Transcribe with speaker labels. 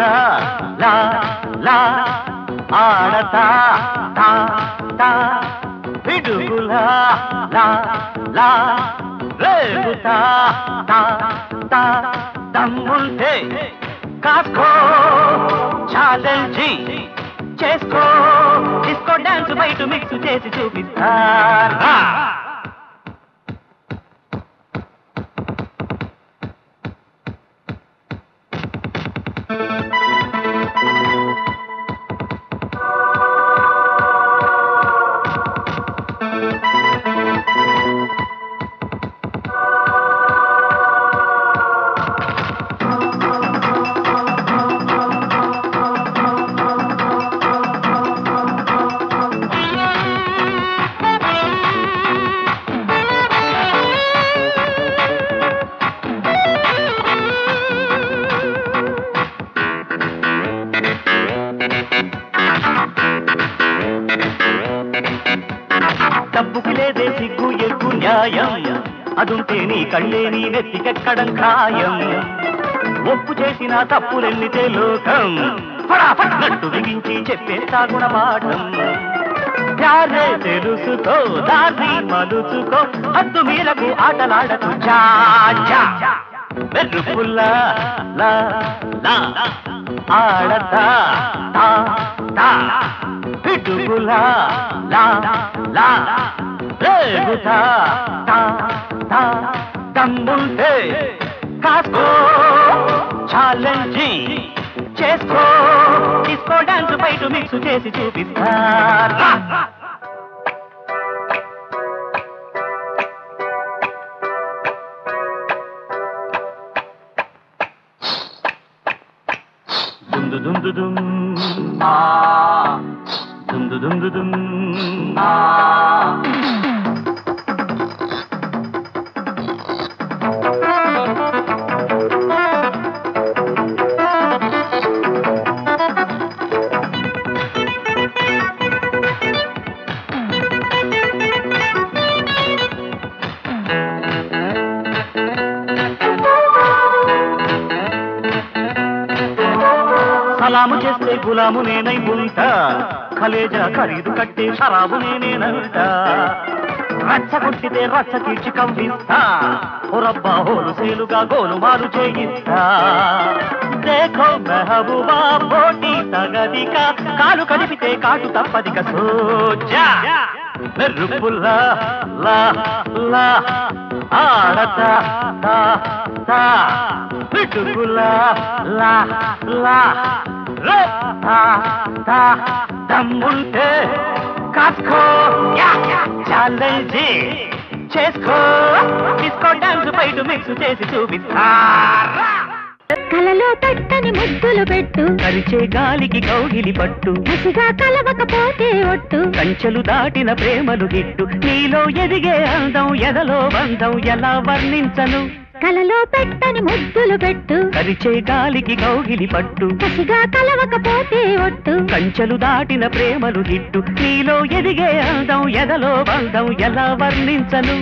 Speaker 1: పిడుగులా లా లా ఆడతా తా తా పిడుగులా లా లా రేగుతా తా తా దమ్ముంటే కాస్కో ఛాలెంజ్ చేసుకో డిస్కో డాన్స్ బయట మిక్స్ చేసి చూపిస్తారా డబ్బుకి లేదే సిగ్గు ఎగ్గు న్యాయం అదుంటే నీ కళ్ళే నీ నెత్తికెక్కడం ఖాయం ఒప్పు చేసిన తప్పులెన్నితే లోకం పడాపట్నట్టు బిగించి చెప్పేస్తా గుణపాఠం ప్యారే తెలుసుకో దారి మలుచుకో హద్దు మీరకు ఆటలాడకు మెరుపుల్లా లా లా ఆడతా తా తా పిడుగులా లా లా రేగుతా తా తా దమ్ముంటే కాస్కో ఛాలెంజ్ చేసుకో డిస్కో డాన్స్ బయట మిక్స్ చేసి చూపిస్తారా దుందు దుందు దుమ్ దుందు దుందు దుమ్ సలాము చేస్తే గులాము నేనై ఉంటా కలేజా ఖరీదు కట్టే షరాబు నేనేనంటా రచ్చ కొట్టితే రచ్చ తీర్చి కవ్విస్తా ఓరబ్బా హోలుసేలుగా గోలుమారు చేయిస్తా దేఖో మెహబూబా పోటీ తగదిక కాలు కదిపితే కాటు తప్పదిక సోజా మెరుపుల్లా లా లా ఆడతా తా తా పిడుగులా లా లా రే తా తా దమ్ముంటే కాస్కో ఛాలెంజ్ చేసుకో డిస్కో డాన్స్ బయట మిక్స్ చేసి చూపిస్తారా
Speaker 2: కలలో పెట్టని ముద్దులు పెట్టు
Speaker 1: కరిచే గాలికి కౌగిలి పట్టు
Speaker 2: కసిగా కలవకపోతే ఒట్టు
Speaker 1: కంచెలు దాటిన ప్రేమలు గిట్టు నీలో ఎదిగే అందం ఎదలో బంధం ఎలా వర్ణించను
Speaker 2: కలలో పెట్టని ముద్దులు పెట్టు
Speaker 1: కరిచే గాలికి కౌగిలి పట్టు
Speaker 2: కసిగా కలవకపోతే ఒట్టు
Speaker 1: కంచెలు దాటిన ప్రేమలు గిట్టు నీలో ఎదిగే అందం ఎదలో బంధం ఎలా వర్ణించను